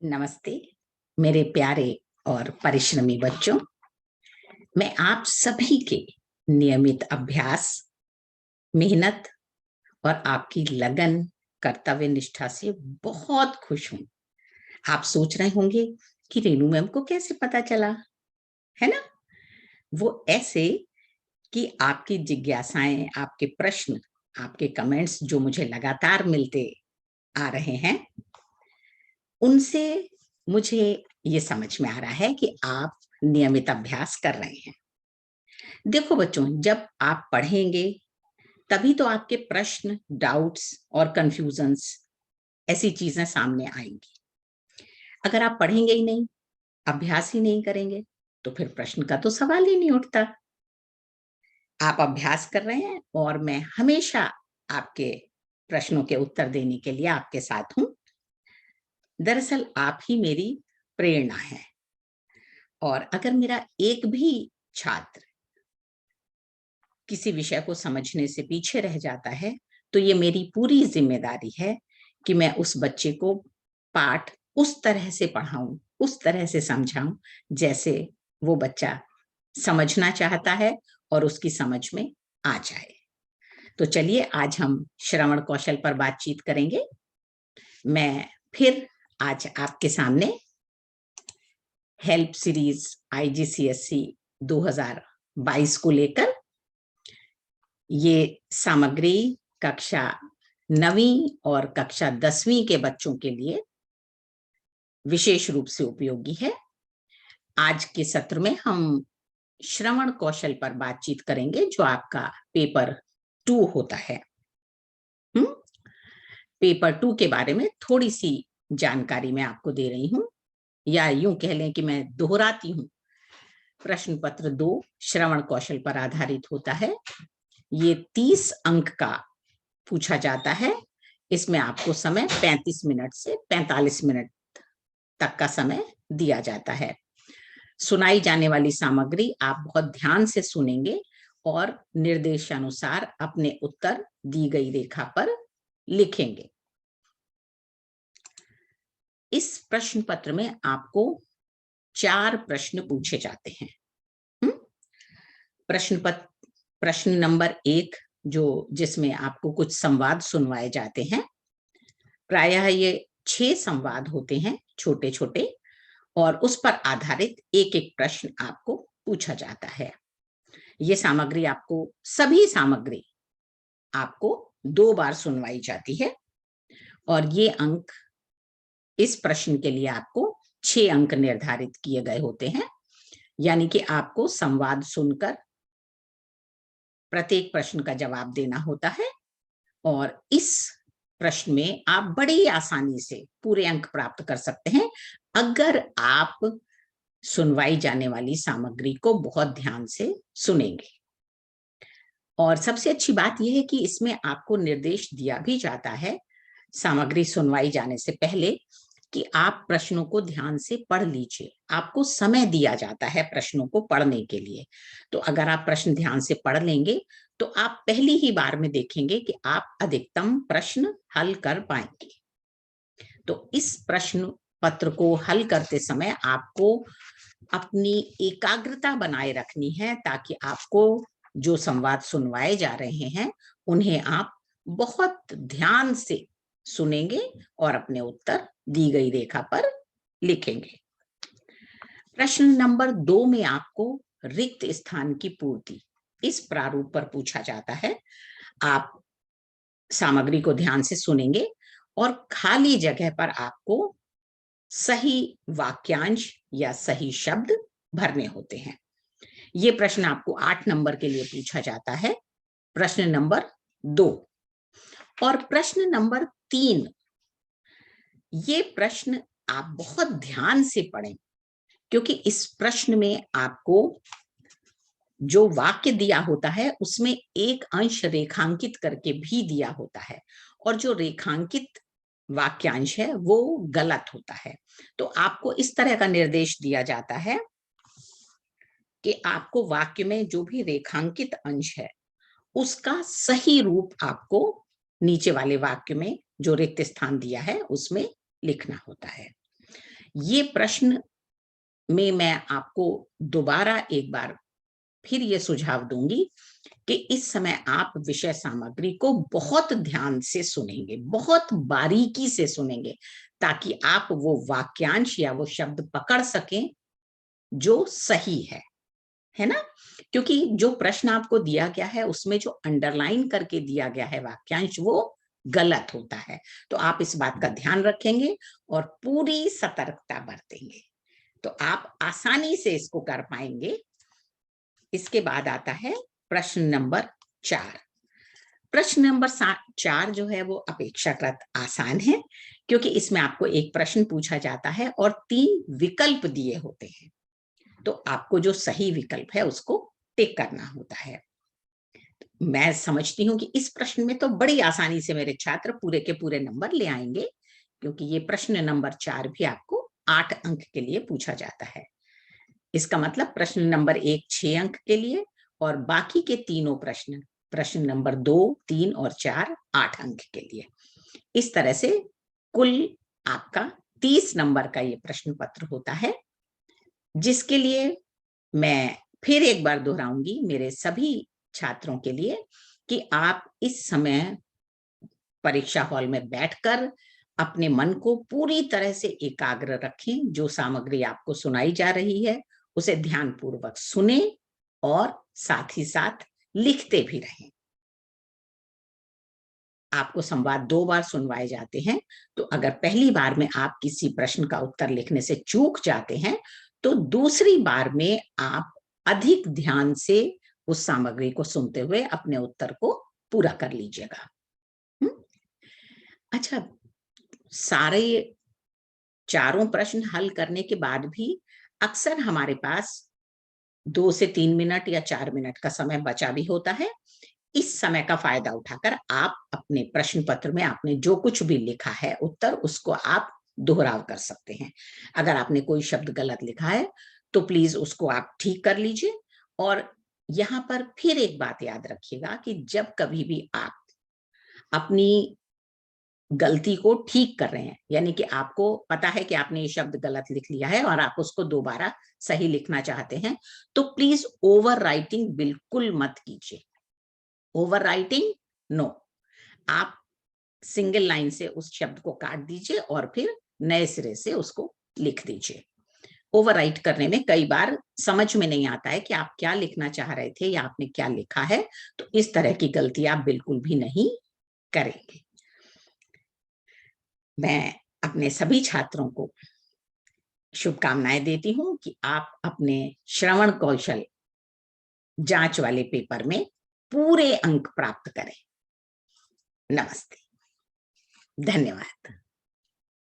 नमस्ते मेरे प्यारे और परिश्रमी बच्चों। मैं आप सभी के नियमित अभ्यास, मेहनत और आपकी लगन, कर्तव्य निष्ठा से बहुत खुश हूं। आप सोच रहे होंगे कि रेनू मैम को कैसे पता चला, है ना? वो ऐसे कि आपकी जिज्ञासाएं, आपके प्रश्न, आपके कमेंट्स जो मुझे लगातार मिलते आ रहे हैं, उनसे मुझे ये समझ में आ रहा है कि आप नियमित अभ्यास कर रहे हैं। देखो बच्चों, जब आप पढ़ेंगे तभी तो आपके प्रश्न, डाउट्स और कंफ्यूजन्स, ऐसी चीजें सामने आएंगी। अगर आप पढ़ेंगे ही नहीं, अभ्यास ही नहीं करेंगे, तो फिर प्रश्न का तो सवाल ही नहीं उठता। आप अभ्यास कर रहे हैं और मैं हमेशा आपके प्रश्नों के उत्तर देने के लिए आपके साथ हूं। दरअसल आप ही मेरी प्रेरणा है, और अगर मेरा एक भी छात्र किसी विषय को समझने से पीछे रह जाता है, तो ये मेरी पूरी जिम्मेदारी है कि मैं उस बच्चे को पाठ उस तरह से पढ़ाऊं, उस तरह से समझाऊं, जैसे वो बच्चा समझना चाहता है और उसकी समझ में आ जाए। तो चलिए आज हम श्रवण कौशल पर बातचीत करेंगे। मैं फिर आज आपके सामने हेल्प सीरीज IGCSE 2022 को लेकर ये सामग्री कक्षा 9वीं और कक्षा 10वीं के बच्चों के लिए विशेष रूप से उपयोगी है। आज के सत्र में हम श्रवण कौशल पर बातचीत करेंगे, जो आपका पेपर 2 होता है। पेपर 2 के बारे में थोड़ी सी जानकारी मैं आपको दे रही हूं, या यूं कह लें कि मैं दोहराती हूं। प्रश्न पत्र 2 श्रवण कौशल पर आधारित होता है। ये 30 अंक का पूछा जाता है। इसमें आपको समय 35 मिनट से 45 मिनट तक का समय दिया जाता है। सुनाई जाने वाली सामग्री आप बहुत ध्यान से सुनेंगे और निर्देशानुसार अपने उत्तर दी गई रेखा पर लिखेंगे। इस प्रश्न पत्र में आपको 4 प्रश्न पूछे जाते हैं। प्रश्न नंबर 1, जिसमें आपको कुछ संवाद सुनवाए जाते हैं। प्रायः ये 6 संवाद होते हैं, छोटे छोटे, और उस पर आधारित एक एक प्रश्न आपको पूछा जाता है। ये सभी सामग्री आपको 2 बार सुनवाई जाती है, और ये अंक, इस प्रश्न के लिए आपको 6 अंक निर्धारित किए गए होते हैं। यानी कि आपको संवाद सुनकर प्रत्येक प्रश्न का जवाब देना होता है, और इस प्रश्न में आप बड़ी आसानी से पूरे अंक प्राप्त कर सकते हैं, अगर आप सुनवाई जाने वाली सामग्री को बहुत ध्यान से सुनेंगे। और सबसे अच्छी बात यह है कि इसमें आपको निर्देश दिया भी जाता है सामग्री सुनवाई जाने से पहले, कि आप प्रश्नों को ध्यान से पढ़ लीजिए। आपको समय दिया जाता है प्रश्नों को पढ़ने के लिए। तो अगर आप प्रश्न ध्यान से पढ़ लेंगे, तो आप पहली ही बार में देखेंगे कि आप अधिकतम प्रश्न हल कर पाएंगे। तो इस प्रश्न पत्र को हल करते समय आपको अपनी एकाग्रता बनाए रखनी है, ताकि आपको जो संवाद सुनवाए जा रहे हैं, उन्हें आप बहुत ध्यान से सुनेंगे और अपने उत्तर दी गई रेखा पर लिखेंगे। प्रश्न नंबर 2 में आपको रिक्त स्थान की पूर्ति इस प्रारूप पर पूछा जाता है। आप सामग्री को ध्यान से सुनेंगे और खाली जगह पर आपको सही वाक्यांश या सही शब्द भरने होते हैं। ये प्रश्न आपको 8 नंबर के लिए पूछा जाता है, प्रश्न नंबर 2। और प्रश्न नंबर 3, ये प्रश्न आप बहुत ध्यान से पढ़ें, क्योंकि इस प्रश्न में आपको जो वाक्य दिया होता है उसमें एक अंश रेखांकित करके भी दिया होता है, और जो रेखांकित वाक्यांश है वो गलत होता है। तो आपको इस तरह का निर्देश दिया जाता है कि आपको वाक्य में जो भी रेखांकित अंश है उसका सही रूप आपको नीचे वाले वाक्य में जो रिक्त स्थान दिया है उसमें लिखना होता है। ये प्रश्न में मैं आपको दोबारा एक बार फिर ये सुझाव दूंगी कि इस समय आप विषय सामग्री को बहुत ध्यान से सुनेंगे, बहुत बारीकी से सुनेंगे, ताकि आप वो वाक्यांश या वो शब्द पकड़ सकें जो सही है ना? क्योंकि जो प्रश्न आपको दिया गया है उसमें जो अंडरलाइन करके दिया गया है वाक्यांश वो गलत होता है। तो आप इस बात का ध्यान रखेंगे और पूरी सतर्कता बरतेंगे, तो आप आसानी से इसको कर पाएंगे। इसके बाद आता है प्रश्न नंबर 4। प्रश्न नंबर 4 जो है वो अपेक्षाकृत आसान है, क्योंकि इसमें आपको एक प्रश्न पूछा जाता है और 3 विकल्प दिए होते हैं। तो आपको जो सही विकल्प है उसको टिक करना होता है। मैं समझती हूँ कि इस प्रश्न में तो बड़ी आसानी से मेरे छात्र पूरे के पूरे नंबर ले आएंगे, क्योंकि ये प्रश्न नंबर 4 भी आपको 8 अंक के लिए पूछा जाता है। इसका मतलब प्रश्न नंबर 1 6 अंक के लिए और बाकी के तीनों प्रश्न, प्रश्न नंबर 2, 3 और 4 8 अंक के लिए। इस तरह से कुल आपका 30 नंबर का ये प्रश्न पत्र होता है, जिसके लिए मैं फिर एक बार दोहराऊंगी मेरे सभी छात्रों के लिए कि आप इस समय परीक्षा हॉल में बैठकर अपने मन को पूरी तरह से एकाग्र रखें। जो सामग्री आपको सुनाई जा रही है उसे ध्यानपूर्वक सुने और साथ ही साथ लिखते भी रहें। आपको संवाद 2 बार सुनवाए जाते हैं, तो अगर पहली बार में आप किसी प्रश्न का उत्तर लिखने से चूक जाते हैं, तो दूसरी बार में आप अधिक ध्यान से उस सामग्री को सुनते हुए अपने उत्तर को पूरा कर लीजिएगा। अच्छा, सारे चारों प्रश्न हल करने के बाद भी अक्सर हमारे पास 2 से 3 मिनट या 4 मिनट का समय बचा भी होता है। इस समय का फायदा उठाकर आप अपने प्रश्न पत्र में आपने जो कुछ भी लिखा है उत्तर, उसको आप दोहराव कर सकते हैं। अगर आपने कोई शब्द गलत लिखा है तो प्लीज उसको आप ठीक कर लीजिए। और यहाँ पर फिर एक बात याद रखिएगा कि जब कभी भी आप अपनी गलती को ठीक कर रहे हैं, यानी कि आपको पता है कि आपने ये शब्द गलत लिख लिया है और आप उसको दोबारा सही लिखना चाहते हैं, तो प्लीज ओवर राइटिंग बिल्कुल मत कीजिए। ओवर राइटिंग नो, आप सिंगल लाइन से उस शब्द को काट दीजिए और फिर नए सिरे से उसको लिख दीजिए। ओवर राइट करने में कई बार समझ में नहीं आता है कि आप क्या लिखना चाह रहे थे या आपने क्या लिखा है, तो इस तरह की गलती आप बिल्कुल भी नहीं करेंगे। मैं अपने सभी छात्रों को शुभकामनाएं देती हूं कि आप अपने श्रवण कौशल जांच वाले पेपर में पूरे अंक प्राप्त करें। नमस्ते, धन्यवाद।